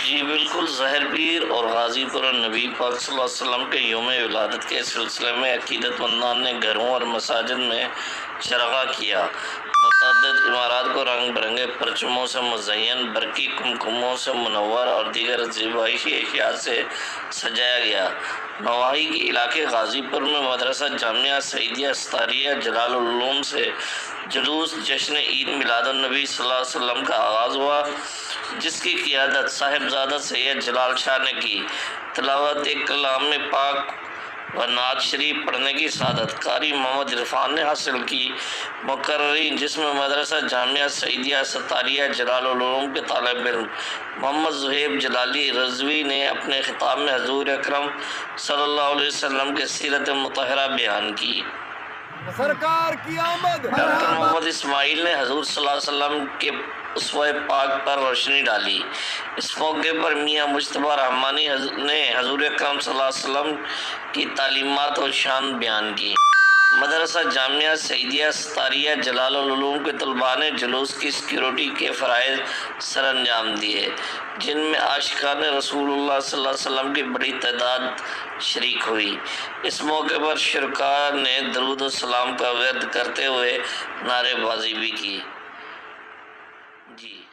جی بالکل، ظاہر پیر اور غازی پور نبی پاک صلی اللہ علیہ وسلم کے یوم ولادت کے سلسلے میں عقیدت مندان نے گھروں اور مساجد میں چراغاں کیا، متعدد عمارات کو رنگ برنگے پرچموں سے مزین، برقی کمکموں سے منور اور دیگر زیبائشی اشیاء سے سجایا گیا۔ نواحی کے علاقے غازی پور میں مدرسہ جامعہ سعیدیہ ستاریہ جلال العلوم سے جلوس جشن عید میلاد النبی صلی اللہ علیہ وسلم کا آغاز ہوا، جس کی قیادت صاحبزادہ سید جلال شاہ نے کی۔ تلاوت کلام پاک و نعت شریف پڑھنے کی سعادت قاری محمد عرفان نے حاصل کی۔ مقررین، جس میں مدرسہ جامعہ سعیدیہ ستاریہ جلال العلوم کے طالب علم محمد زہیب جلالی رضوی نے اپنے خطاب میں حضور اکرم صلی اللہ علیہ وسلم کی سیرت مطہرہ بیان کی۔ سرکار کی آمد۔ ڈاکٹر محمد اسماعیل نے حضور صلی اللہ علیہ وسلم کے اسوہ پاک پر روشنی ڈالی۔ اس موقع پر میاں مجتبیٰ رحمانی نے حضور اکرم صلی اللہ علیہ وسلم کی تعلیمات و شان بیان کی۔ مدرسہ جامعہ سعیدیہ ستاریہ جلال العلوم کے طلباء نے جلوس کی سیکیورٹی کے فرائض سر انجام دیے، جن میں عاشقان رسول اللہ صلی اللہ علیہ وسلم کی بڑی تعداد شریک ہوئی۔ اس موقع پر شرکاء نے درود و سلام کا ورد کرتے ہوئے نعرے بازی بھی کی۔ جی